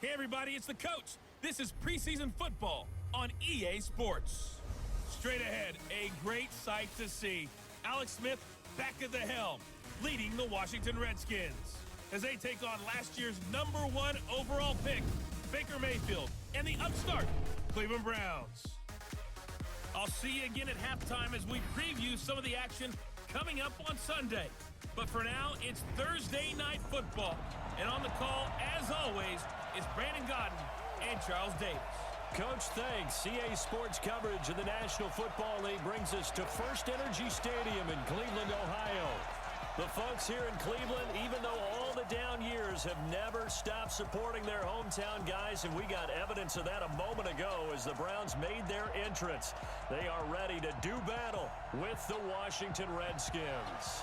Hey everybody, it's the coach. This is preseason football on EA Sports. Straight ahead, a great sight to see. Alex Smith back at the helm, leading the Washington Redskins as they take on last year's #1 overall pick, Baker Mayfield, and the upstart Cleveland Browns. I'll see you again at halftime as we preview some of the action coming up on Sunday. But for now, it's Thursday Night Football. And on the call, as always, is Brandon Godden and Charles Davis. Coach, thanks. CA Sports coverage of the National Football League brings us to First Energy Stadium in Cleveland, Ohio. The folks here in Cleveland, even though all the down years, have never stopped supporting their hometown guys, and we got evidence of that a moment ago as the Browns made their entrance. They are ready to do battle with the Washington Redskins.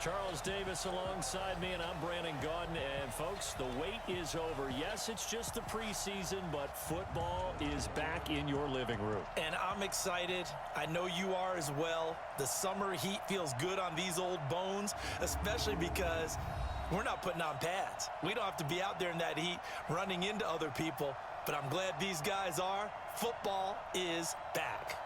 Charles Davis alongside me, and I'm Brandon Godden. And, folks, the wait is over. Yes, it's just the preseason, but football is back in your living room. And I'm excited. I know you are as well. The summer heat feels good on these old bones, especially because we're not putting on pads. We don't have to be out there in that heat running into other people. But I'm glad these guys are. Football is back.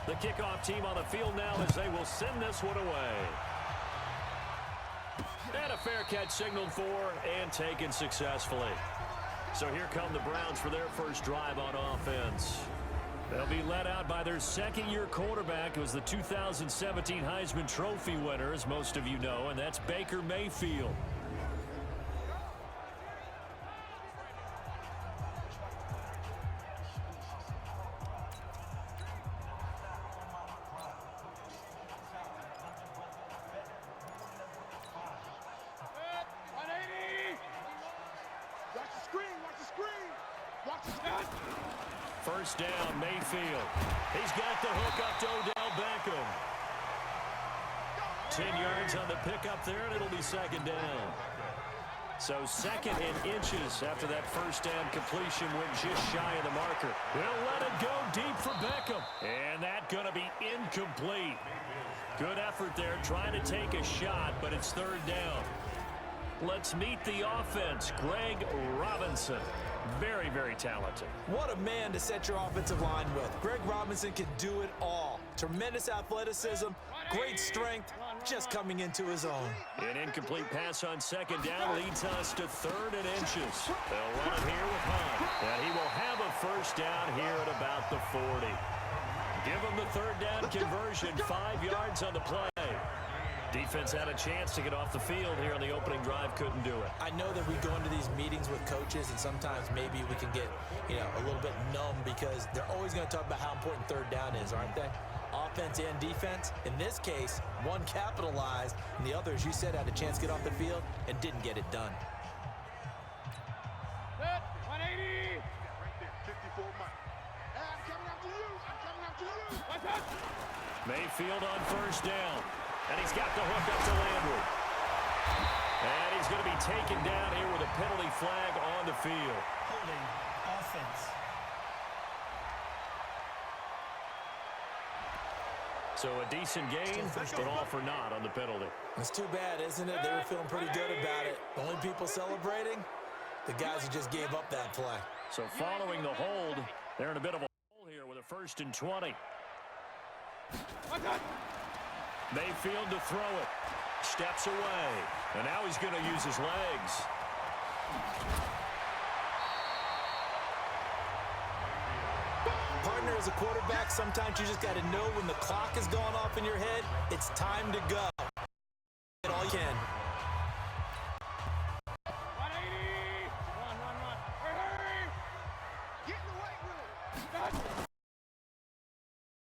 The kickoff team on the field now as they will send this one away. And a fair catch signaled for and taken successfully. So here come the Browns for their first drive on offense. They'll be led out by their second-year quarterback, who was the 2017 Heisman Trophy winner, as most of you know, and that's Baker Mayfield. First down, Mayfield. He's got the hook up to Odell Beckham. 10 yards on the pickup there, and it'll be second down. So second and inches after that first down completion went just shy of the marker. He'll let it go deep for Beckham. And that's going to be incomplete. Good effort there trying to take a shot, but it's third down. Let's meet the offense. Greg Robinson. Very, very talented. What a man to set your offensive line with. Greg Robinson can do it all. Tremendous athleticism, great strength, just coming into his own. An incomplete pass on second down leads us to third and inches. They'll run it here with Hunt. And he will have a first down here at about the 40. Give him the third down conversion, 5 yards on the play. Defense had a chance to get off the field here on the opening drive, couldn't do it. I know that we go into these meetings with coaches, and sometimes maybe we can get, a little bit numb because they're always going to talk about how important third down is, aren't they? Offense and defense. In this case, one capitalized, and the other, as you said, had a chance to get off the field and didn't get it done. 180. Right there, 54 Mike. I'm coming after you. I'm coming after you. What's up? Mayfield on first down. And he's got the hook up to Landry. And he's going to be taken down here with a penalty flag on the field. Holding offense. So a decent gain, but all for naught on the penalty. It's too bad, isn't it? They were feeling pretty good about it. The only people celebrating, the guys who just gave up that play. So following the hold, they're in a bit of a hole here with a 1st and 20. Mayfield to throw it. Steps away. And now he's going to use his legs. Partner, as a quarterback, sometimes you just got to know when the clock is going off in your head, it's time to go. Get all you can. 180. Run. Hurry. Get in the weight room.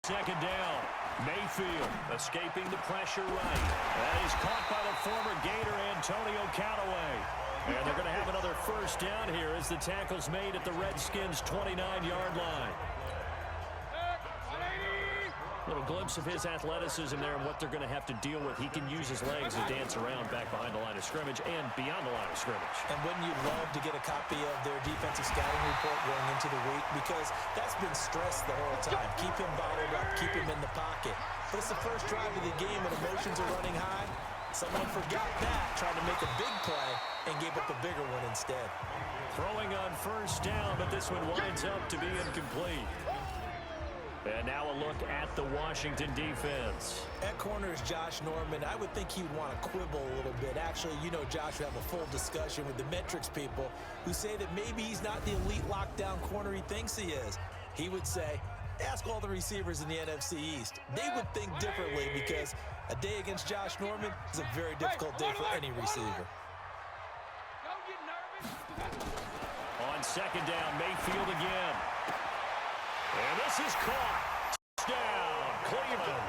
Second down. Mayfield escaping the pressure right. And he's caught by the former Gator Antonio Callaway. And they're going to have another first down here as the tackle's made at the Redskins' 29-yard line. Little glimpse of his athleticism there and what they're going to have to deal with. He can use his legs to dance around back behind the line of scrimmage and beyond the line of scrimmage. And wouldn't you love to get a copy of their defensive scouting report going into the week? Because that's been stressed the whole time. Keep him bottled up, keep him in the pocket. But it's the first drive of the game and emotions are running high. Someone forgot that, trying to make a big play, and gave up a bigger one instead. Throwing on first down, but this one winds up to be incomplete. And now a look at the Washington defense. At corner is Josh Norman. I would think he'd want to quibble a little bit. Actually, you know Josh would have a full discussion with the metrics people who say that maybe he's not the elite lockdown corner he thinks he is. He would say, ask all the receivers in the NFC East. They would think differently because a day against Josh Norman is a very difficult day for any receiver. On second down, Mayfield again. And this is caught. Touchdown, Cleveland.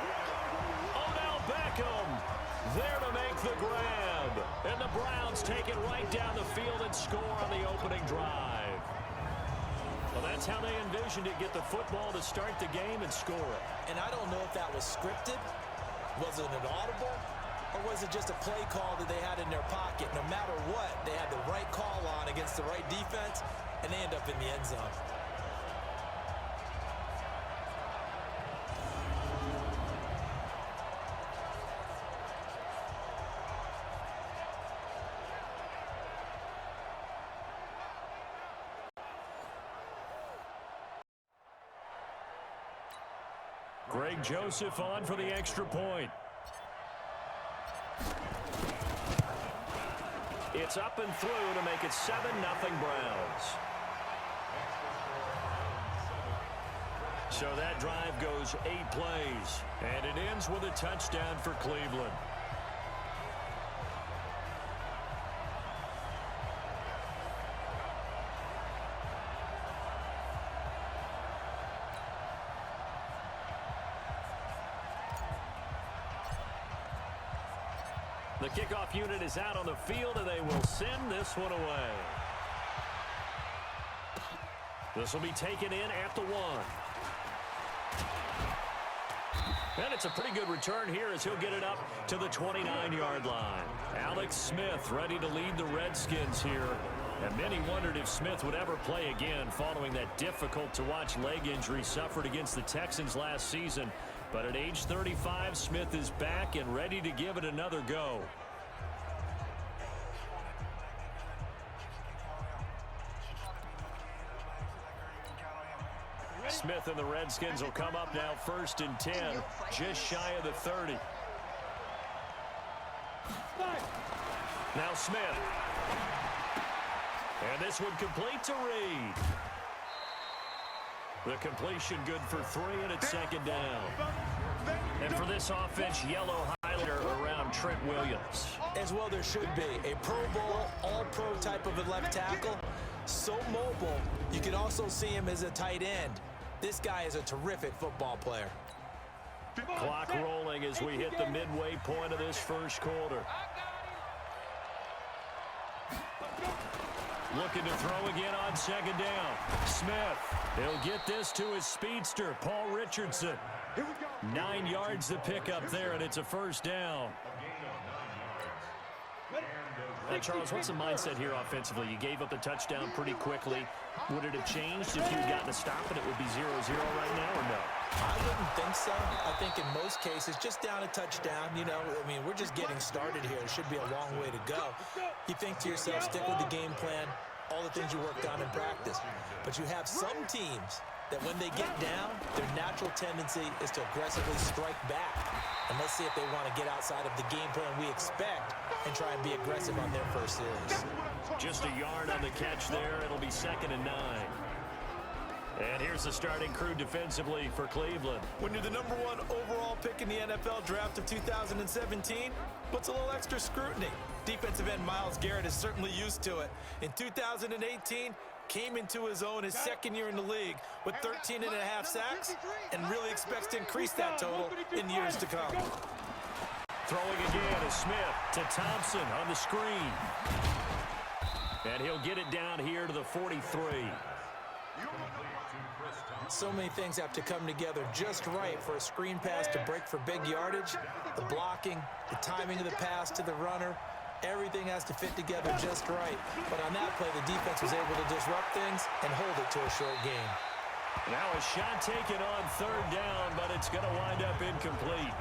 Odell Beckham there to make the grab. And the Browns take it right down the field and score on the opening drive. Well, that's how they envisioned it. Get the football to start the game and score it. And I don't know if that was scripted. Was it an audible? Or was it just a play call that they had in their pocket? No matter what, they had the right call on against the right defense, and they end up in the end zone. Greg Joseph on for the extra point. It's up and through to make it 7-0 Browns. So that drive goes 8 plays, and it ends with a touchdown for Cleveland. The kickoff unit is out on the field, and they will send this one away. This will be taken in at the 1. And it's a pretty good return here as he'll get it up to the 29-yard line. Alex Smith ready to lead the Redskins here. And many wondered if Smith would ever play again following that difficult-to-watch leg injury suffered against the Texans last season. But at age 35, Smith is back and ready to give it another go. Smith and the Redskins will come up now 1st and 10, just shy of the 30. Now Smith. And this one complete to Reed. The completion good for 3, and it's 2nd down. And for this offense, yellow highlighter around Trent Williams. As well there should be. A Pro Bowl, all-pro type of a left tackle. So mobile, you can also see him as a tight end. This guy is a terrific football player. Clock rolling as we hit the midway point of this first quarter. Looking to throw again on 2nd down. Smith, he'll get this to his speedster, Paul Richardson. 9 yards to pick up there, and it's a 1st down. Charles, what's the mindset here offensively? You gave up the touchdown pretty quickly. Would it have changed if you had gotten a stop and it would be 0-0 right now, or no? I wouldn't think so. I think in most cases, just down a touchdown, you know, I mean, we're just getting started here. It should be a long way to go. You think to yourself, stick with the game plan, all the things you worked on in practice. But you have some teams that when they get down, their natural tendency is to aggressively strike back. And let's see if they want to get outside of the game plan we expect and try and be aggressive on their first series. Just a yard on the catch there. It'll be 2nd and 9. And here's the starting crew defensively for Cleveland. When you're the #1 overall pick in the NFL draft of 2017, what's a little extra scrutiny? Defensive end Myles Garrett is certainly used to it. In 2018, came into his own his 2nd year in the league with 13.5 sacks and really expects to increase that total in years to come. Throwing again is Smith to Thompson on the screen. And he'll get it down here to the 43. So many things have to come together just right for a screen pass to break for big yardage. The blocking, the timing of the pass to the runner, everything has to fit together just right. But on that play, the defense was able to disrupt things and hold it to a short gain. Now a shot taken on third down, but it's going to wind up incomplete.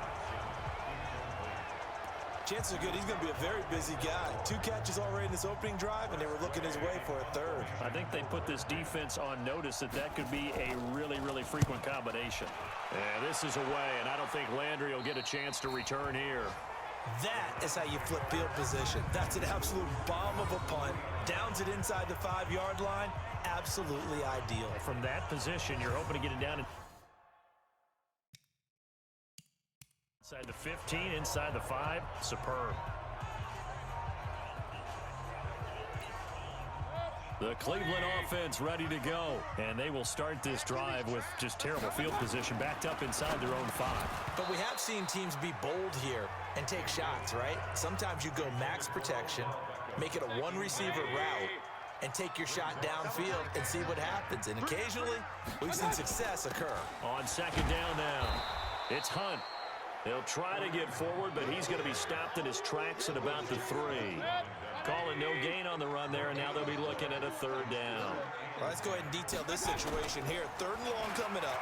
Chances are good he's going to be a very busy guy. 2 catches already in this opening drive, and they were looking his way for a third. I think they put this defense on notice that could be a really, really frequent combination. And this is away, and I don't think Landry will get a chance to return here. That is how you flip field position. That's an absolute bomb of a punt. Downs it inside the 5-yard line. Absolutely ideal. From that position, you're hoping to get it down inside the 15, inside the 5. Superb. The Cleveland offense ready to go. And they will start this drive with just terrible field position backed up inside their own 5. But we have seen teams be bold here and take shots, right? Sometimes you go max protection, make it a one-receiver route, and take your shot downfield and see what happens. And occasionally, we've seen success occur. On second down now, it's Hunt. He'll try to get forward, but he's going to be stopped in his tracks at about the 3. Calling no gain on the run there, and now they'll be looking at a third down. Well, let's go ahead and detail this situation here. 3rd and long coming up.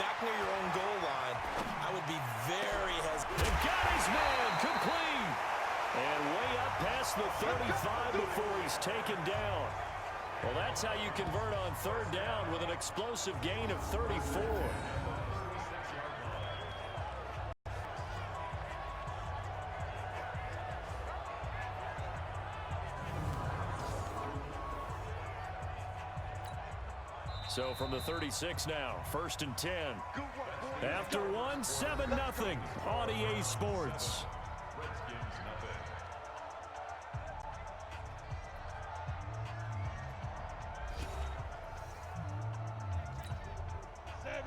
Back near your own goal line. I would be very hesitant. They got his man complete. And way up past the 35 before he's taken down. Well, that's how you convert on 3rd down with an explosive gain of 34. So from the 36 now, 1st and 10. After 1, 7-0 on EA Sports.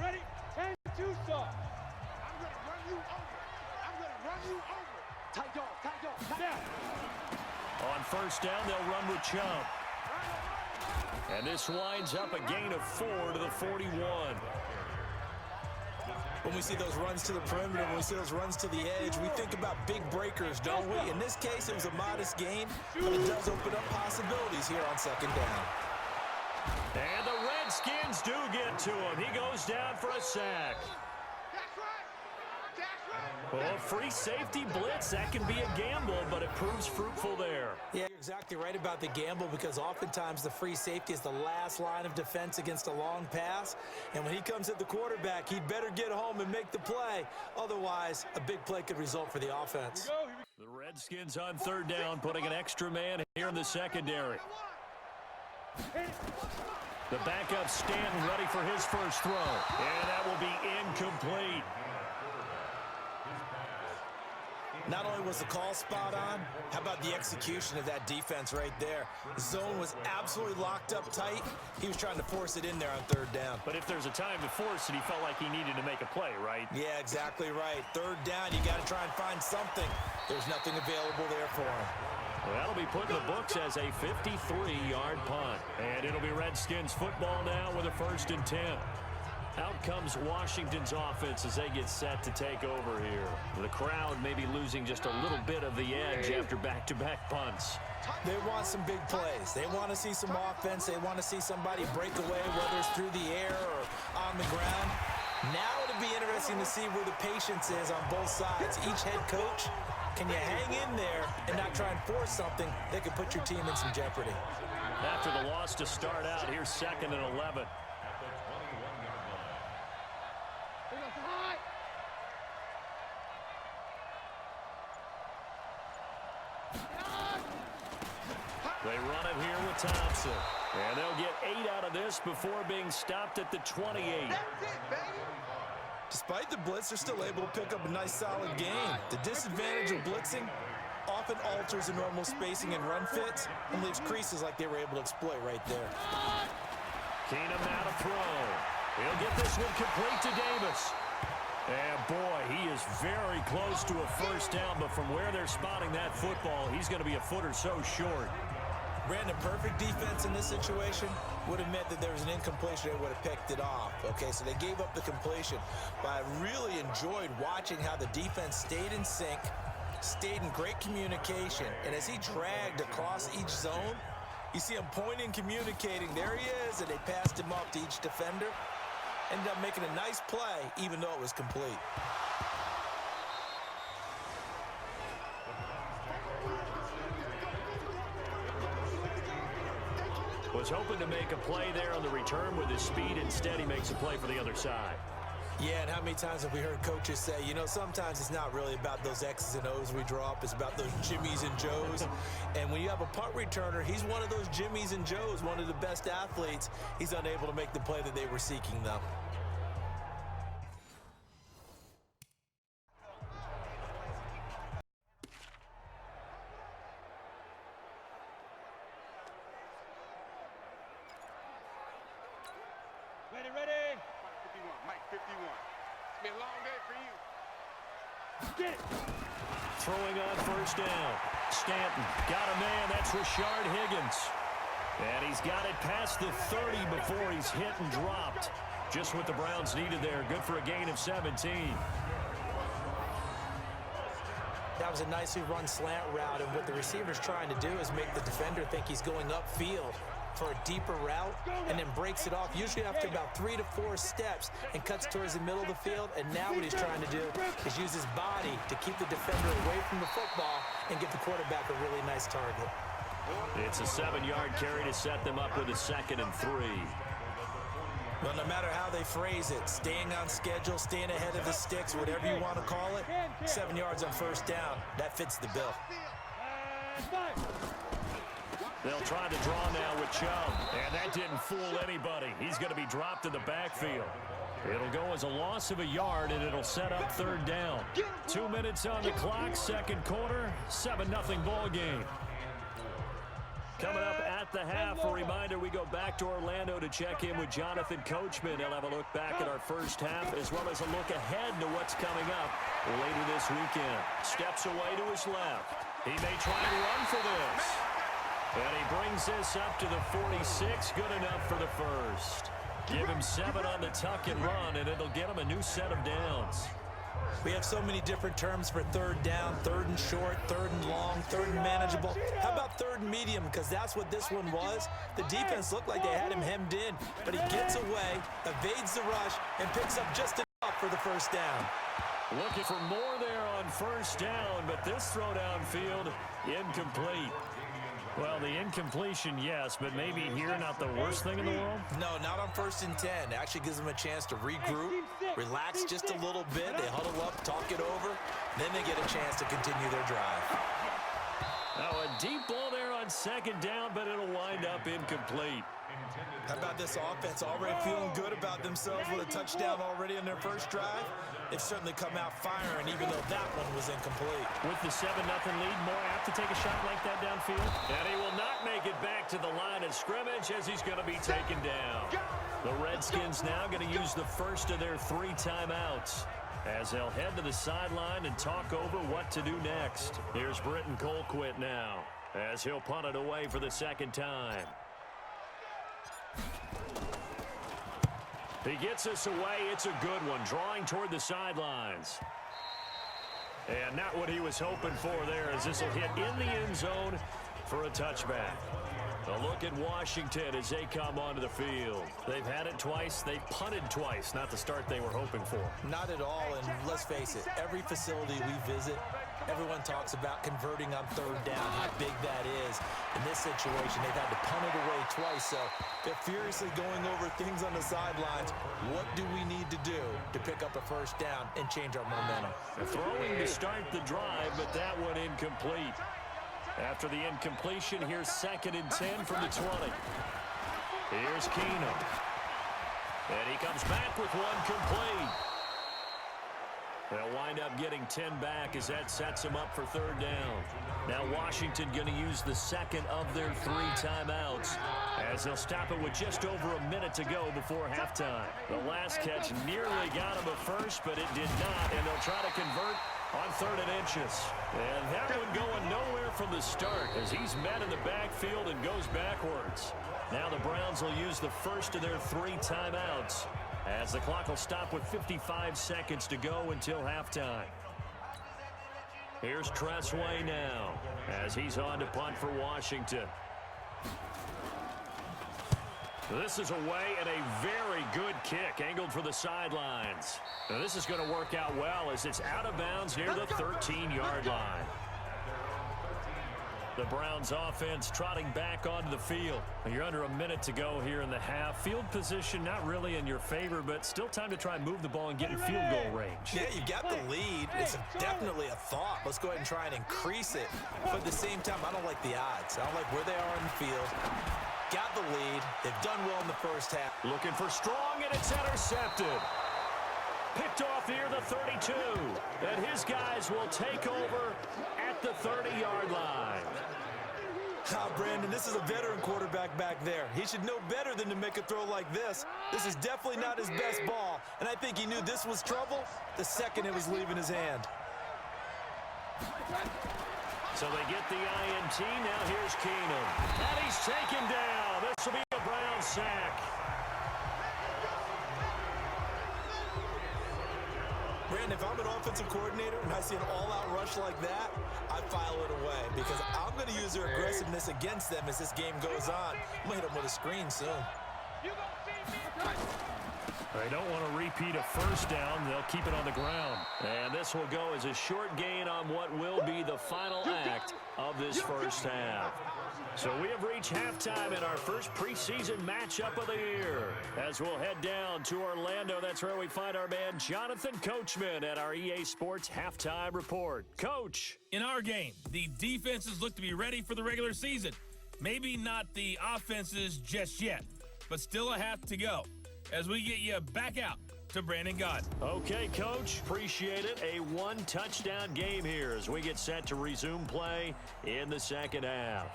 Ready? 10-2 stop. I'm going to run you over. I'm going to run you over. Tight dog. Now. On 1st down, they'll run with Chubb. And this winds up a gain of 4 to the 41. When we see those runs to the perimeter, when we see those runs to the edge, we think about big breakers, don't we? In this case, it was a modest gain, but it does open up possibilities here on 2nd down. And the Redskins do get to him. He goes down for a sack. That's right. That's right. Well, a free safety blitz, that can be a gamble, but it proves fruitful there. Yeah, you're exactly right about the gamble, because oftentimes the free safety is the last line of defense against a long pass. And when he comes at the quarterback, he'd better get home and make the play. Otherwise, a big play could result for the offense. The Redskins on 3rd down, putting an extra man here in the secondary. The backup Stanton ready for his first throw. And that will be incomplete. Not only was the call spot on, how about the execution of that defense right there? The zone was absolutely locked up tight. He was trying to force it in there on 3rd down. But if there's a time to force it, he felt like he needed to make a play, right? Yeah, exactly right. 3rd down, you got to try and find something. There's nothing available there for him. Well, that'll be put in the books as a 53-yard punt. And it'll be Redskins football now with a 1st and 10. Out comes Washington's offense as they get set to take over here. The crowd may be losing just a little bit of the edge after back-to-back punts. They want some big plays. They want to see some offense. They want to see somebody break away, whether it's through the air or on the ground. Now it'll be interesting to see where the patience is on both sides. Each head coach, can you hang in there and not try and force something that could put your team in some jeopardy? After the loss to start out, here's 2nd and 11. They run it here with Thompson. And they'll get 8 out of this before being stopped at the 28. That's it, baby. Despite the blitz, they're still able to pick up a nice solid gain. The disadvantage of blitzing often alters the normal spacing and run fits and leaves creases like they were able to exploit right there. Keenum now to throw. He'll get this one complete to Davis. And boy, he is very close to a 1st down, but from where they're spotting that football, he's going to be a foot or so short. Brandon, perfect defense in this situation would have meant that there was an incompletion that would have picked it off. Okay, so they gave up the completion. But I really enjoyed watching how the defense stayed in sync, stayed in great communication, and as he dragged across each zone, you see him pointing, communicating. There he is, and they passed him off to each defender. Ended up making a nice play, even though it was complete. Was hoping to make a play there on the return with his speed. Instead, he makes a play for the other side. Yeah, and how many times have we heard coaches say, you know, sometimes it's not really about those X's and O's we draw up. It's about those Jimmies and Joes. And when you have a punt returner, he's one of those Jimmies and Joes, one of the best athletes. He's unable to make the play that they were seeking, though. Ready. Mike 51. It's been a long day for you. Get it. Throwing on first down. Stanton got a man. That's Rashard Higgins. And he's got it past the 30 before he's hit and dropped. Just what the Browns needed there. Good for a gain of 17. That was a nicely run slant route, and what the receiver's trying to do is make the defender think he's going upfield for a deeper route, and then breaks it off, usually after about 3 to 4 steps, and cuts towards the middle of the field. And now what he's trying to do is use his body to keep the defender away from the football and give the quarterback a really nice target. It's a 7-yard carry to set them up with a 2nd and 3. Well, no matter how they phrase it, staying on schedule, staying ahead of the sticks, whatever you want to call it, 7 yards on first down, that fits the bill. They'll try to draw now with Chubb, and that didn't fool anybody. He's going to be dropped in the backfield. It'll go as a loss of a yard, and it'll set up 3rd down. 2 minutes on the clock, 2nd quarter, 7-0 ball game. Coming up at the half, a reminder, we go back to Orlando to check in with Jonathan Coachman. He'll have a look back at our first half, as well as a look ahead to what's coming up later this weekend. Steps away to his left. He may try and run for this. And he brings this up to the 46. Good enough for the first. Give him 7 on the tuck and run, and it'll get him a new set of downs. We have so many different terms for 3rd down, 3rd and short, 3rd and long, 3rd and manageable. How about 3rd and medium? Because that's what this one was. The defense looked like they had him hemmed in, but he gets away, evades the rush, and picks up just enough for the first down. Looking for more there on first down, but this throw downfield incomplete. Well, the incompletion, yes, but maybe here not the worst thing in the world? No, not on 1st and 10. It actually gives them a chance to regroup, relax just a little bit. They huddle up, talk it over, then they get a chance to continue their drive. Now a deep ball there on 2nd down, but it'll wind up incomplete. How about this offense already feeling good about themselves with a touchdown already in their first drive? They've certainly come out firing, even though that one was incomplete. With the 7-0 lead, more apt to take a shot like that downfield. And he will not make it back to the line of scrimmage as he's going to be taken down. The Redskins now going to use the first of their 3 timeouts as they'll head to the sideline and talk over what to do next. Here's Britton Colquitt now as he'll punt it away for the 2nd time. He gets us away. It's a good one, drawing toward the sidelines. And not what he was hoping for there, as this will hit in the end zone for a touchback. A look at Washington as they come onto the field. They've had it twice. They've punted twice. Not the start they were hoping for. Not at all, and let's face it, every facility we visit, everyone talks about converting on 3rd down, how big that is. In this situation, they've had to punt it away twice, so they're furiously going over things on the sidelines. What do we need to do to pick up a first down and change our momentum? They're throwing to start the drive, but that one incomplete. After the incompletion, here's 2nd and 10 from the 20. Here's Keenum. And he comes back with one complete. They'll wind up getting 10 back as that sets them up for 3rd down. Now Washington going to use the 2nd of their 3 timeouts as they'll stop it with just over a minute to go before halftime. The last catch nearly got him a first, but it did not, and they'll try to convert on 3rd and inches. And that one going nowhere from the start as he's met in the backfield and goes backwards. Now the Browns will use the first of their 3 timeouts as the clock will stop with 55 seconds to go until halftime. Here's Tressway now as he's on to punt for Washington. This is away and a very good kick angled for the sidelines. Now this is going to work out well as it's out of bounds near the 13-yard line. The Browns offense trotting back onto the field. You're under a minute to go here in the half. Field position not really in your favor, but still time to try and move the ball and get in field goal range. Yeah, you've got the lead. It's definitely a thought. Let's go ahead and try and increase it. But at the same time, I don't like the odds. I don't like where they are on the field. Got the lead. They've done well in the first half. Looking for Strong, and it's intercepted. Picked off near the 32. And his guys will take over at the 30-yard line. Brandon, this is a veteran quarterback back there. He should know better than to make a throw like this. This is definitely not his best ball, and I think he knew this was trouble the second it was leaving his hand. So they get the INT. Now here's Keenum. And he's taken down. This will be a Brown sack. Brandon, if I'm an offensive coordinator and I see an all-out rush like that, I file it away because I'm going to use their aggressiveness against them as this game goes on. I'm going to hit them with a screen soon. They don't want to repeat a first down. They'll keep it on the ground. And this will go as a short gain on what will be the final act of this first half. So we have reached halftime in our first preseason matchup of the year. As we'll head down to Orlando, that's where we find our man Jonathan Coachman at our EA Sports Halftime Report. Coach. In our game, the defenses look to be ready for the regular season. Maybe not the offenses just yet, but still a half to go as we get you back out to Brandon Gaudin. Okay, Coach. Appreciate it. A one-touchdown game here as we get set to resume play in the second half.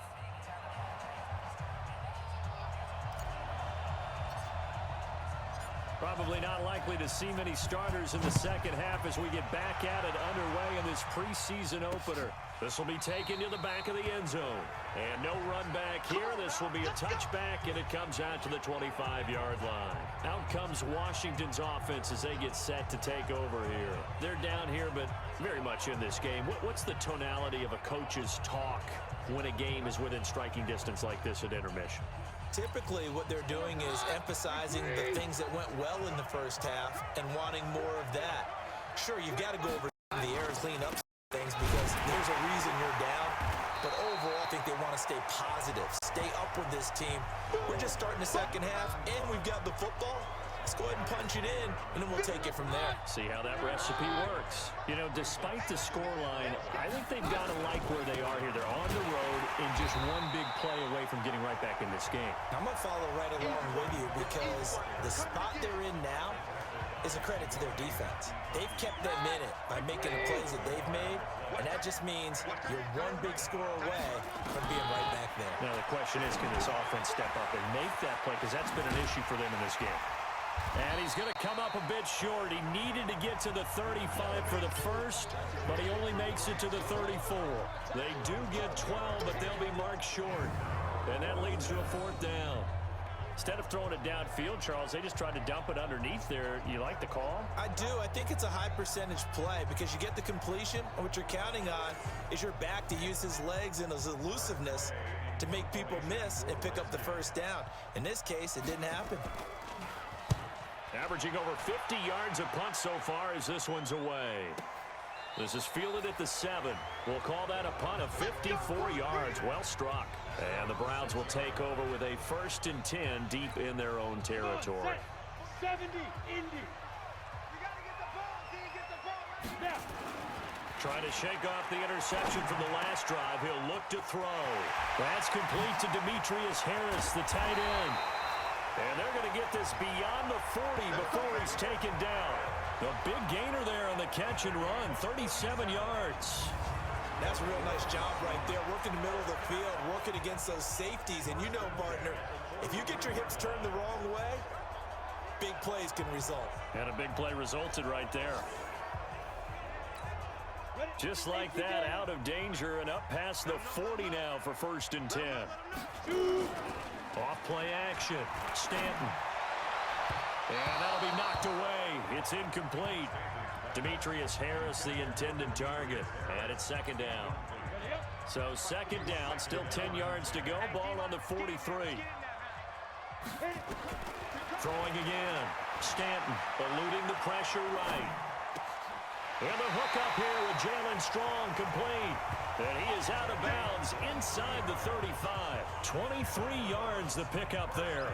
Probably not likely to see many starters in the second half as we get back at it underway in this preseason opener. This will be taken to the back of the end zone. And no run back here. This will be a touchback, and it comes out to the 25-yard line. Out comes Washington's offense as they get set to take over here. They're down here, but very much in this game. What's the tonality of a coach's talk when a game is within striking distance like this at intermission? Typically, what they're doing is emphasizing the things that went well in the first half and wanting more of that. Sure, you've got to go over the air and clean up things because there's a reason you're down. But overall, I think they want to stay positive, stay up with this team. We're just starting the second half, and we've got the football. Let's go ahead and punch it in, and then we'll take it from there. See how that recipe works. You know, despite the scoreline, I think they've got to like where they are here. They're on the road and just one big play away from getting right back in this game. I'm going to follow right along with you because the spot they're in now is a credit to their defense. They've kept them in it by making the plays that they've made, and that just means you're one big score away from being right back there. Now, the question is, can this offense step up and make that play? Because that's been an issue for them in this game. And he's going to come up a bit short. He needed to get to the 35 for the first, but he only makes it to the 34. They do get 12, but they'll be marked short. And that leads to a fourth down. Instead of throwing it downfield, Charles, they just tried to dump it underneath there. You like the call? I do. I think it's a high percentage play because you get the completion, and what you're counting on is your back to use his legs and his elusiveness to make people miss and pick up the first down. In this case, it didn't happen. Averaging over 50 yards a punt so far as this one's away. This is fielded at the 7. We'll call that a punt of 54 yards. Well struck. And the Browns will take over with a 1st and 10 deep in their own territory. 70, Indy. You got to get the ball. Can't get the ball right now. Trying to shake off the interception from the last drive. He'll look to throw. That's complete to Demetrius Harris, the tight end. And they're going to get this beyond the 40 before he's taken down. The big gainer there on the catch and run, 37 yards. That's a real nice job right there, working the middle of the field, working against those safeties. And you know, partner, if you get your hips turned the wrong way, big plays can result. And a big play resulted right there. Just like that, out of danger and up past the 40 now for 1st and 10. Off play action. Stanton. And that'll be knocked away. It's incomplete. Demetrius Harris, the intended target. And it's 2nd down. So 2nd down, still 10 yards to go. Ball on the 43. Throwing again. Stanton eluding the pressure right. And the hook up here with Jalen Strong complete. And he is out of bounds inside the 35. 23 yards the pickup there.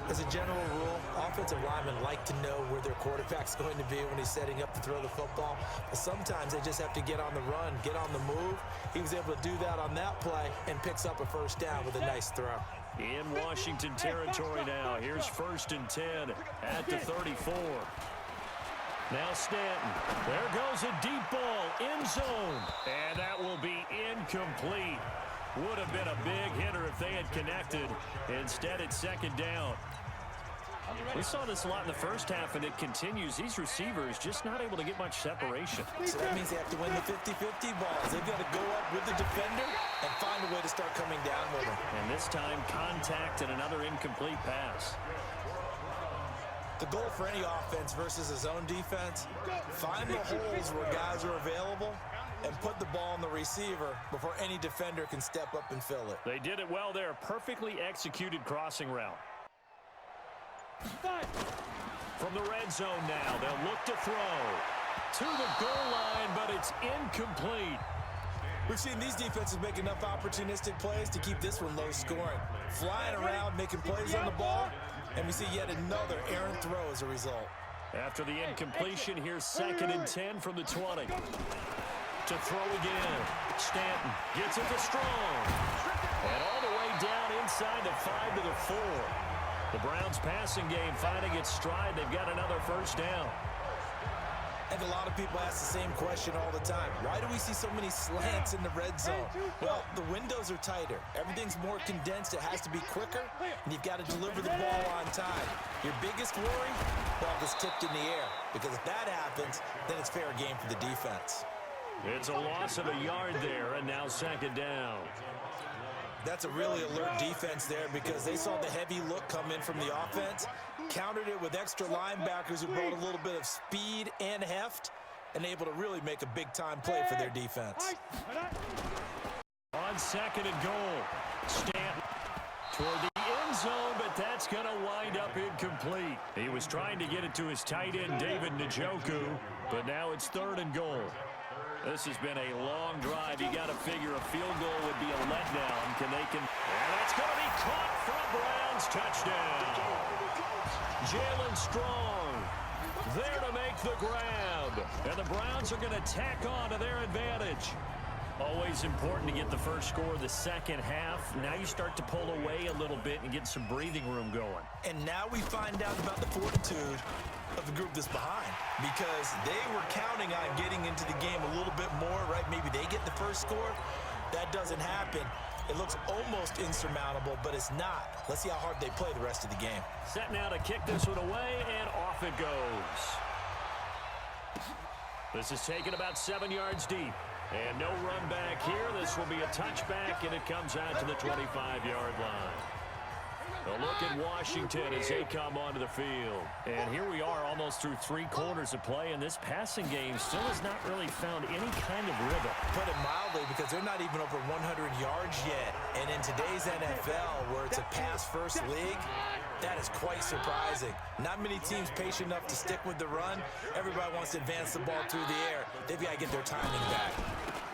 As a general rule, offensive linemen like to know where their quarterback's going to be when he's setting up to throw the football. But sometimes they just have to get on the run, get on the move. He was able to do that on that play and picks up a 1st down with a nice throw. In Washington territory now. Here's 1st and 10 at the 34. Now Stanton. There goes a deep ball. End zone. And that will be incomplete. Would have been a big hitter if they had connected. Instead, it's 2nd down. We saw this a lot in the first half, and it continues. These receivers just not able to get much separation. So that means they have to win the 50-50 balls. They've got to go up with the defender and find a way to start coming down with him. And this time, contact and another incomplete pass. The goal for any offense versus a zone defense, find the holes where guys are available and put the ball on the receiver before any defender can step up and fill it. They did it well there. Perfectly executed crossing route. From the red zone now, they'll look to throw. To the goal line, but it's incomplete. We've seen these defenses make enough opportunistic plays to keep this one low scoring. Flying around, making plays on the ball, and we see yet another errant throw as a result. After the incompletion, here's 2nd and 10 from the 20. To throw again. Stanton gets it to Strong. And all the way down inside the 5 to the 4. The Browns passing game finding its stride. They've got another 1st down. And a lot of people ask the same question all the time. Why do we see so many slants in the red zone? Well, the windows are tighter. Everything's more condensed. It has to be quicker, and you've got to deliver the ball on time. Your biggest worry, ball gets tipped in the air. Because if that happens, then it's fair game for the defense. It's a loss of a yard there, and now 2nd down. That's a really alert defense there because they saw the heavy look come in from the offense, countered it with extra linebackers who brought a little bit of speed and heft, and able to really make a big-time play for their defense. On 2nd and goal, Stanton toward the end zone, but that's going to wind up incomplete. He was trying to get it to his tight end, David Njoku, but now it's 3rd and goal. This has been a long drive. You got to figure a field goal would be a letdown. And that's going to be caught for a Browns touchdown. Jalen Strong there to make the grab. And the Browns are going to tack on to their advantage. Always important to get the first score of the second half. Now you start to pull away a little bit and get some breathing room going. And now we find out about the fortitude of the group that's behind, because they were counting on getting into the game a little bit more, right? Maybe they get the first score. That doesn't happen. It looks almost insurmountable, but it's not. Let's see how hard they play the rest of the game. Set now to kick this one away, and off it goes. This is taken about 7 yards deep. And no run back here. This will be a touchback, and it comes out to the 25-yard line. A look at Washington as they come onto the field. And here we are almost through 3 quarters of play, and this passing game still has not really found any kind of rhythm. Put it mildly, because they're not even over 100 yards yet. And in today's NFL, where it's a pass-first league, that is quite surprising. Not many teams patient enough to stick with the run. Everybody wants to advance the ball through the air. They've got to get their timing back.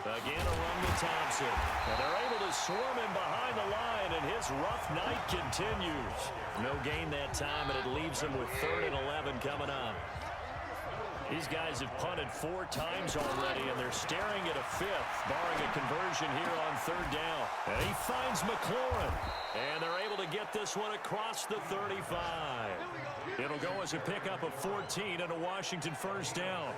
Again, a run to Thompson. And they're able to swarm him behind the line, and his rough night continues. No gain that time, and it leaves him with 3rd and 11 coming up. These guys have punted 4 times already, and they're staring at a 5th, barring a conversion here on 3rd down. And he finds McLaurin, and they're able to get this one across the 35. It'll go as a pickup of 14 and a Washington 1st down.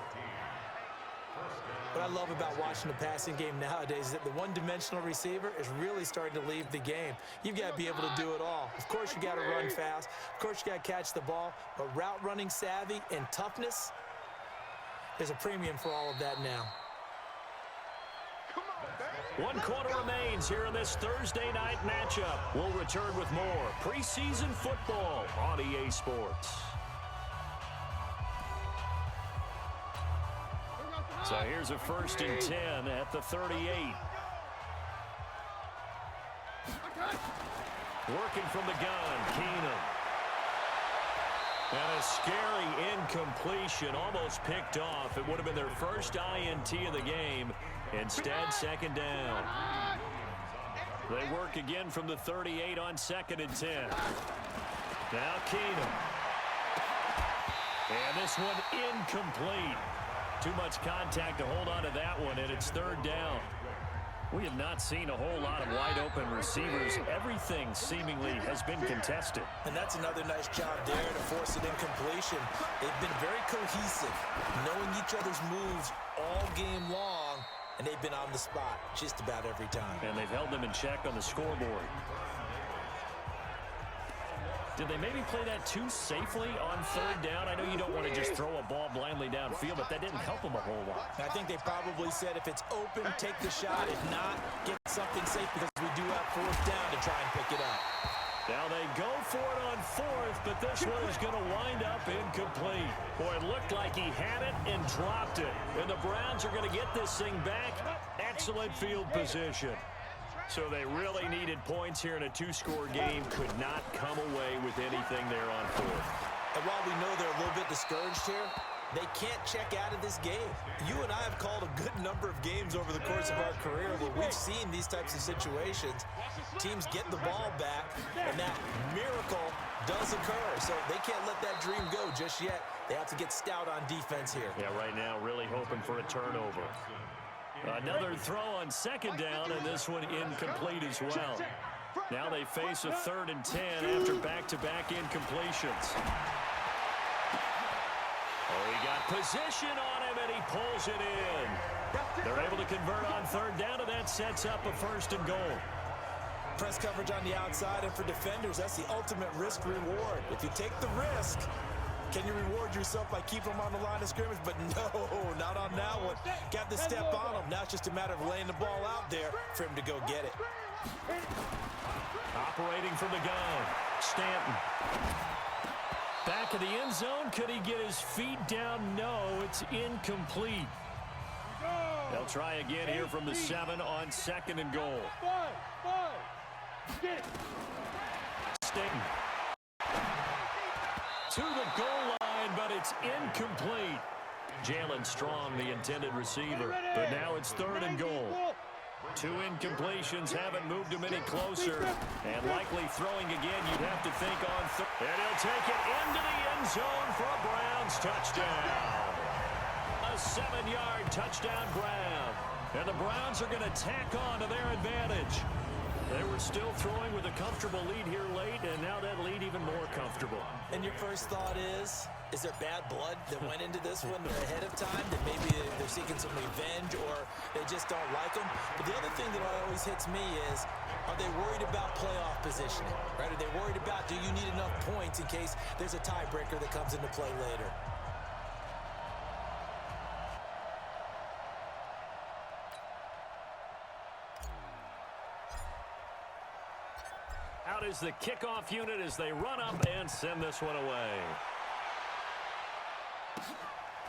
What I love about watching the passing game nowadays is that the one-dimensional receiver is really starting to leave the game. You've got to be able to do it all. Of course, you got to run fast. Of course, you got to catch the ball. But route running savvy and toughness, There's a premium for all of that now. 1 quarter remains here in this Thursday night matchup. We'll return with more preseason football on EA Sports. So here's a 1st and 10 at the 38. Working from the gun, Keenum. And a scary incompletion, almost picked off. It would have been their first INT of the game. Instead, 2nd down. They work again from the 38 on 2nd and 10. Now Keenum. And this one incomplete. Too much contact to hold on to that one, and it's 3rd down. We have not seen a whole lot of wide-open receivers. Everything seemingly has been contested. And that's another nice job there to force an incompletion. They've been very cohesive, knowing each other's moves all game long, and they've been on the spot just about every time. And they've held them in check on the scoreboard. Did they maybe play that too safely on 3rd down? I know you don't want to just throw a ball blindly downfield, but that didn't help them a whole lot. I think they probably said if it's open, take the shot. If not, get something safe because we do have 4th down to try and pick it up. Now they go for it on 4th, but this one is going to wind up incomplete. Boy, it looked like he had it and dropped it. And the Browns are going to get this thing back. Excellent field position. So they really needed points here in a 2-score game. Could not come away with anything there on 4th. And while we know they're a little bit discouraged here, they can't check out of this game. You and I have called a good number of games over the course of our career where we've seen these types of situations. Teams get the ball back, and that miracle does occur. So they can't let that dream go just yet. They have to get stout on defense here. Yeah, right now really hoping for a turnover. Another throw on 2nd down, and this one incomplete as well. Now they face a 3rd and 10 after back-to-back incompletions. Oh, he got position on him, and he pulls it in. They're able to convert on 3rd down, and that sets up a 1st and goal. Press coverage on the outside, and for defenders, that's the ultimate risk-reward. If you take the risk, can you reward yourself by keeping them on the line of scrimmage? But no, not on that one. Got to step on them. Now it's just a matter of laying the ball out there for him to go get it. Operating from the gun, Stanton. Back of the end zone. Could he get his feet down? No, it's incomplete. They'll try again here from the 7 on 2nd and goal. Stanton. To the goal line, but it's incomplete. Jalen Strong, the intended receiver. But now it's 3rd and goal. 2 incompletions haven't moved him any closer. And likely throwing again, you'd have to think on 3rd. And he'll take it into the end zone for a Browns touchdown. A 7-yard touchdown Brown. And the Browns are going to tack on to their advantage. They were still throwing with a comfortable lead here late, and now that lead even more comfortable. And your first thought is there bad blood that went into this one ahead of time, that maybe they're seeking some revenge or they just don't like them? But the other thing that always hits me is, are they worried about playoff positioning? Right? Are they worried about, do you need enough points in case there's a tiebreaker that comes into play later? Out is the kickoff unit as they run up and send this one away.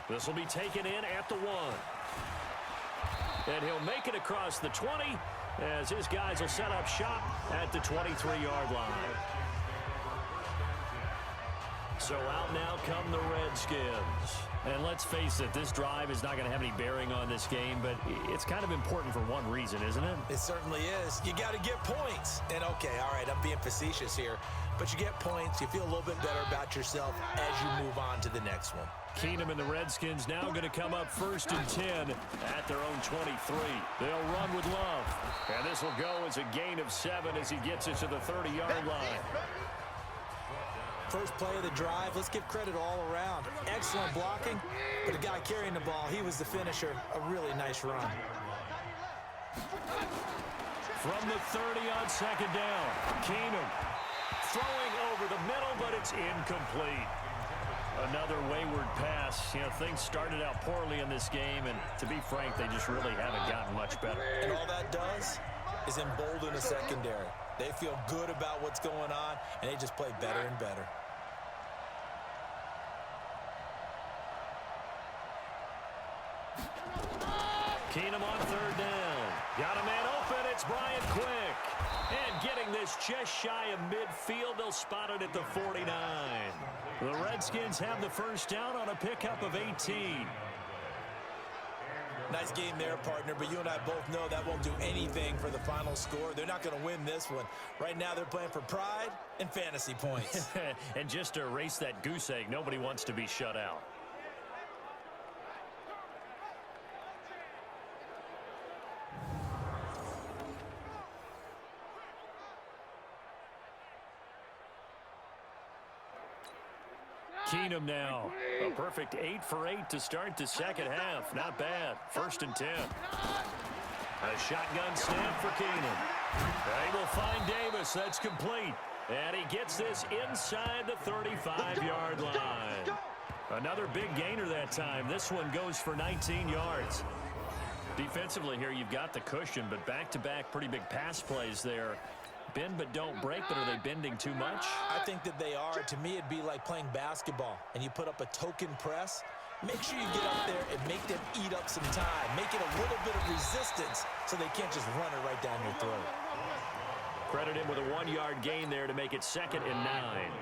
This will be taken in at the 1. And he'll make it across the 20 as his guys will set up shop at the 23-yard line. So out now come the Redskins. And let's face it, this drive is not going to have any bearing on this game, but it's kind of important for one reason, isn't it? It certainly is. You got to get points. And okay, all right, I'm being facetious here, but you get points, you feel a little bit better about yourself as you move on to the next one. Keenum and the Redskins now going to come up 1st and 10 at their own 23. They'll run with Love. And this will go as a gain of 7 as he gets it to the 30-yard line. First play of the drive, let's give credit all around. Excellent blocking, but the guy carrying the ball, he was the finisher. A really nice run. From the 30 on 2nd down, Keenum throwing over the middle, but it's incomplete. Another wayward pass. You know, things started out poorly in this game, and to be frank, they just really haven't gotten much better. And all that does is embolden the secondary. They feel good about what's going on, and they just play better and better. Keenum on third down. Got a man open. It's Brian Quick. And getting this just shy of midfield, they'll spot it at the 49. The Redskins have the first down on a pickup of 18. Nice game there, partner, but you and I both know that won't do anything for the final score. They're not going to win this one. Right now, they're playing for pride and fantasy points. And just to erase that goose egg, nobody wants to be shut out. Keenum now. A perfect 8 for 8 to start the second half. Not bad. 1st and 10. A shotgun snap for Keenum. They will find Davis. That's complete. And he gets this inside the 35-yard line. Another big gainer that time. This one goes for 19 yards. Defensively here, you've got the cushion, but back-to-back pretty big pass plays there. Bend but don't break, but are they bending too much? I think that they are. To me, it'd be like playing basketball, and you put up a token press. Make sure you get up there and make them eat up some time. Make it a little bit of resistance so they can't just run it right down your throat. Credit him with a 1-yard gain there to make it 2nd and 9.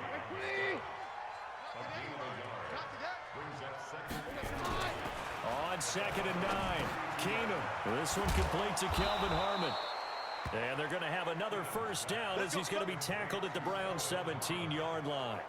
On 2nd and 9, Keenum. This one complete to Kelvin Harmon. And they're going to have another first down as he's going to be tackled at the Browns' 17-yard line.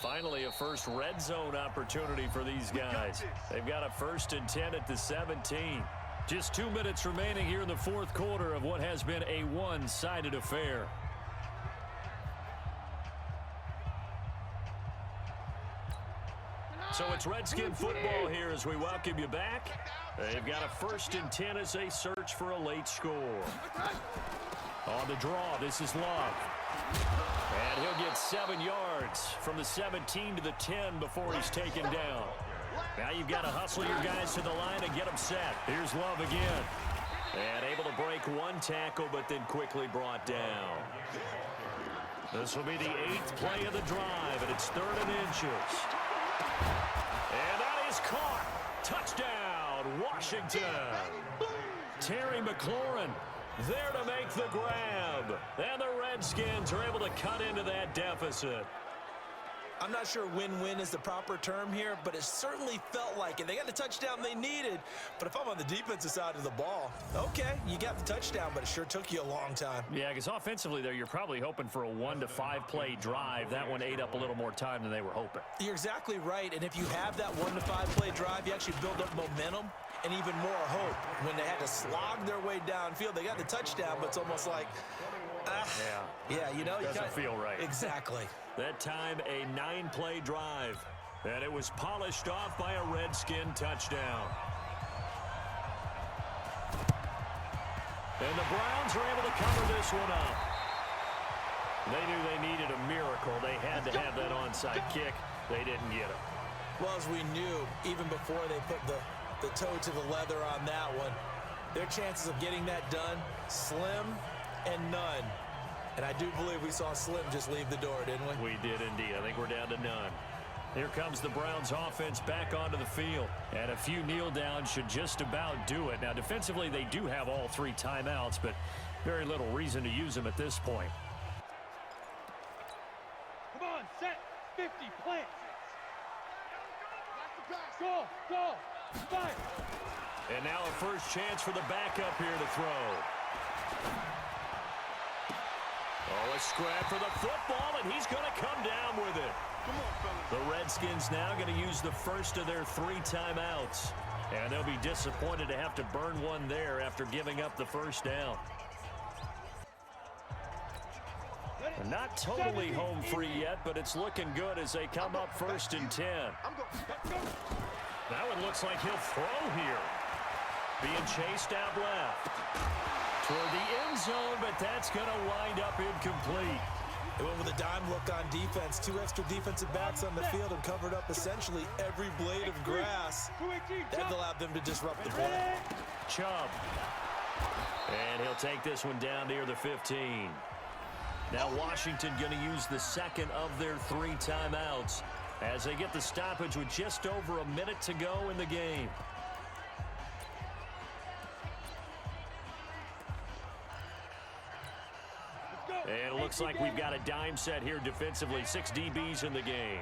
Finally, a first red zone opportunity for these guys. They've got a 1st and 10 at the 17. Just 2 minutes remaining here in the 4th quarter of what has been a one-sided affair. So it's Redskin football here as we welcome you back. They've got a 1st and 10 as they search for a late score. On the draw, this is Love. And he'll get 7 yards from the 17 to the 10 before he's taken down. Now you've got to hustle your guys to the line and get them set. Here's Love again. And able to break one tackle, but then quickly brought down. This will be the 8th play of the drive, and it's 3rd and inches. And that is caught. Touchdown, Washington. Terry McLaurin there to make the grab. And the Redskins are able to cut into that deficit. I'm not sure win-win is the proper term here, but it certainly felt like it. They got the touchdown they needed, but if I'm on the defensive side of the ball, okay, you got the touchdown, but it sure took you a long time. Yeah, because offensively there, you're probably hoping for a 1 to 5 play drive. That one ate up a little more time than they were hoping. You're exactly right, and if you have that 1 to 5 play drive, you actually build up momentum and even more hope. When they had to slog their way downfield, they got the touchdown, but it's almost like, yeah, you know, doesn't feel right. Exactly. That time, a 9-play drive, and it was polished off by a Redskin touchdown. And the Browns are able to cover this one up. They knew they needed a miracle. They had to have that onside kick. They didn't get it. Well, as we knew, even before they put the toe to the leather on that one, their chances of getting that done, slim and none. And I do believe we saw Slim just leave the door, didn't we? We did indeed. I think we're down to none. Here comes the Browns offense back onto the field. And a few kneel downs should just about do it. Now, defensively, they do have all 3 timeouts, but very little reason to use them at this point. Come on, set, 50, plant. Go, fire. And now a first chance for the backup here to throw. Oh, a scrap for the football, and he's going to come down with it. Come on, fellas. The Redskins now going to use the first of their 3 timeouts. And they'll be disappointed to have to burn one there after giving up the first down. Not totally home free yet, but it's looking good as they come up 1st and 10. That one looks like he'll throw here. Being chased out left. Toward the end zone, but that's going to wind up incomplete. It went with a dime look on defense. 2 extra defensive backs on the field and covered up essentially every blade of grass. That allowed them to disrupt the play. Chubb. And he'll take this one down near the 15. Now Washington going to use the second of their 3 timeouts as they get the stoppage with just over a minute to go in the game. And it looks like we've got a dime set here defensively. 6 DBs in the game.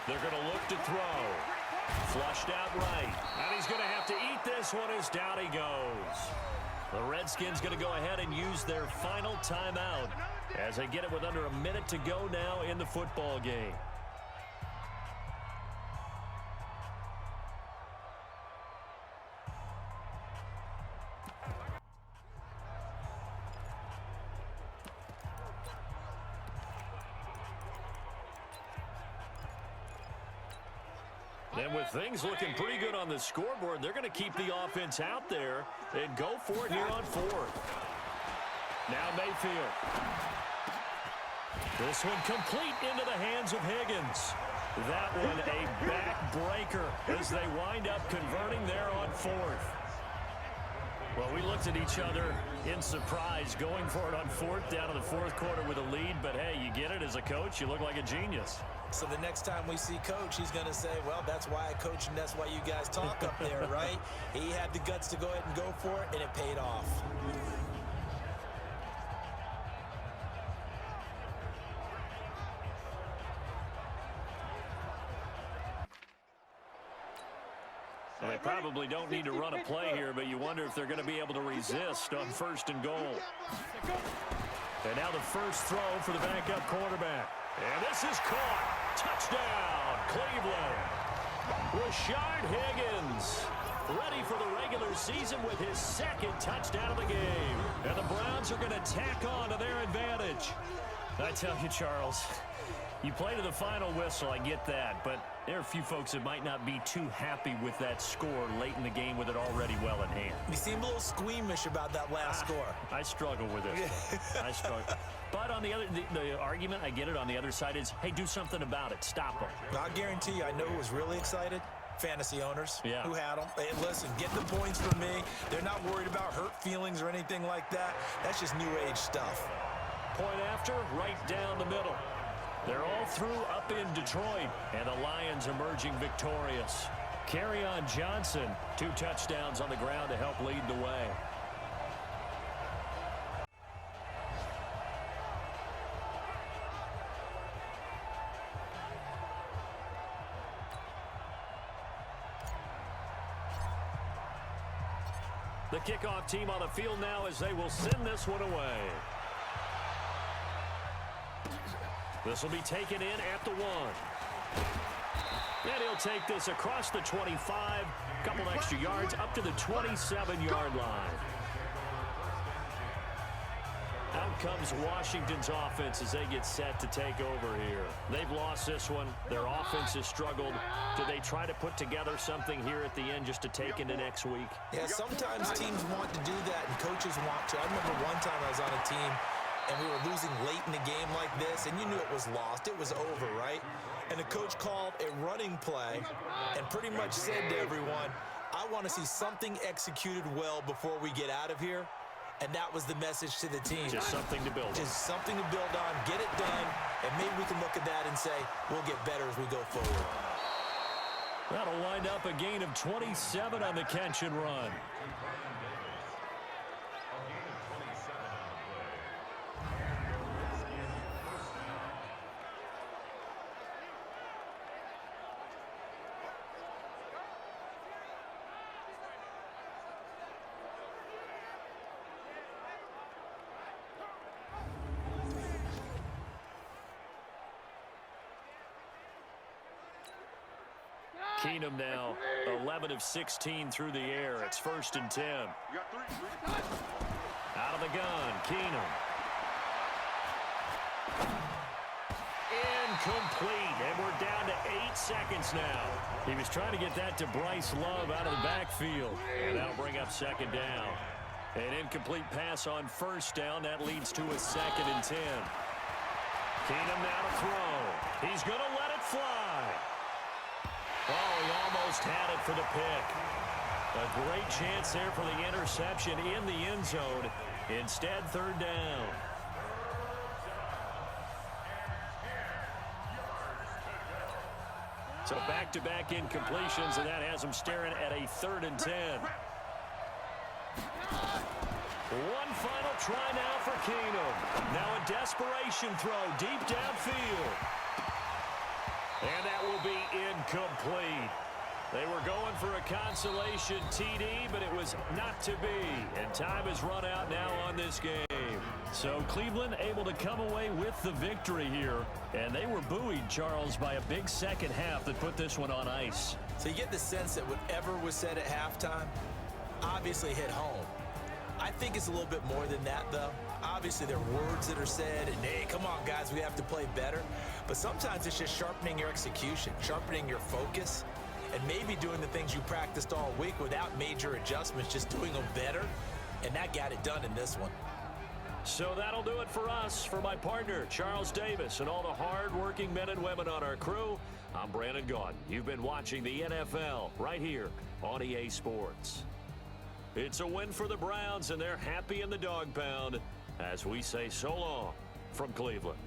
They're going to look to throw. Flushed out right. And he's going to have to eat this one as down he goes. The Redskins going to go ahead and use their final timeout as they get it with under a minute to go now in the football game. And with things looking pretty good on the scoreboard, they're going to keep the offense out there and go for it here on 4th. Now Mayfield. This one complete into the hands of Higgins. That one a backbreaker as they wind up converting there on 4th. Well, we looked at each other in surprise going for it on 4th down in the 4th quarter with a lead. But, hey, you get it as a coach. You look like a genius. So the next time we see Coach, he's going to say, well, that's why I coach and that's why you guys talk up there, right? He had the guts to go ahead and go for it, and it paid off. Well, they probably don't need to run a play here, but you wonder if they're going to be able to resist on 1st and goal. And now the first throw for the backup quarterback. And this is caught. Touchdown, Cleveland. Rashard Higgins ready for the regular season with his 2nd touchdown of the game. And the Browns are going to tack on to their advantage. I tell you, Charles, you play to the final whistle, I get that, but there are a few folks that might not be too happy with that score late in the game with it already well in hand. You seem a little squeamish about that last score. I struggle with it. I struggle. But on the other, the argument, I get it, on the other side is, hey, do something about it. Stop them. I guarantee you, I know who was really excited. Fantasy owners who had them. Hey, listen, get the points from me. They're not worried about hurt feelings or anything like that. That's just new age stuff. Point after, right down the middle. They're all through up in Detroit, and the Lions emerging victorious. Kerryon Johnson, 2 touchdowns on the ground to help lead the way. The kickoff team on the field now as they will send this one away. This will be taken in at the 1. And he'll take this across the 25, couple extra yards up to the 27-yard line. Out comes Washington's offense as they get set to take over here. They've lost this one. Their offense has struggled. Do they try to put together something here at the end just to take into next week? Yeah, sometimes teams want to do that and coaches want to. I remember one time I was on a team and we were losing late in the game like this, and you knew it was lost. It was over, right? And the coach called a running play and pretty much said to everyone, I want to see something executed well before we get out of here. And that was the message to the team. Just something to build on. Just something to build on, get it done, and maybe we can look at that and say, we'll get better as we go forward. That'll wind up a gain of 27 on the catch and run. Keenum now 11 of 16 through the air. It's 1st and 10. Out of the gun, Keenum. Incomplete, and we're down to 8 seconds now. He was trying to get that to Bryce Love out of the backfield, and that'll bring up second down. An incomplete pass on first down. That leads to a 2nd and 10. Keenum now to throw. He's going to let it fly. Oh, he almost had it for the pick. A great chance there for the interception in the end zone. Instead, 3rd down. So back-to-back incompletions, and that has him staring at a 3rd and 10. One final try now for Keenum. Now a desperation throw deep downfield. And that will be incomplete. They were going for a consolation TD, but it was not to be. And time has run out now on this game. So Cleveland able to come away with the victory here. And they were buoyed, Charles, by a big second half that put this one on ice. So you get the sense that whatever was said at halftime obviously hit home. I think it's a little bit more than that, though. Obviously, there are words that are said, and, hey, come on, guys, we have to play better. But sometimes it's just sharpening your execution, sharpening your focus, and maybe doing the things you practiced all week without major adjustments, just doing them better. And that got it done in this one. So that'll do it for us. For my partner, Charles Davis, and all the hard-working men and women on our crew, I'm Brandon Gaudin. You've been watching the NFL right here on EA Sports. It's a win for the Browns, and they're happy in the dog pound as we say so long from Cleveland.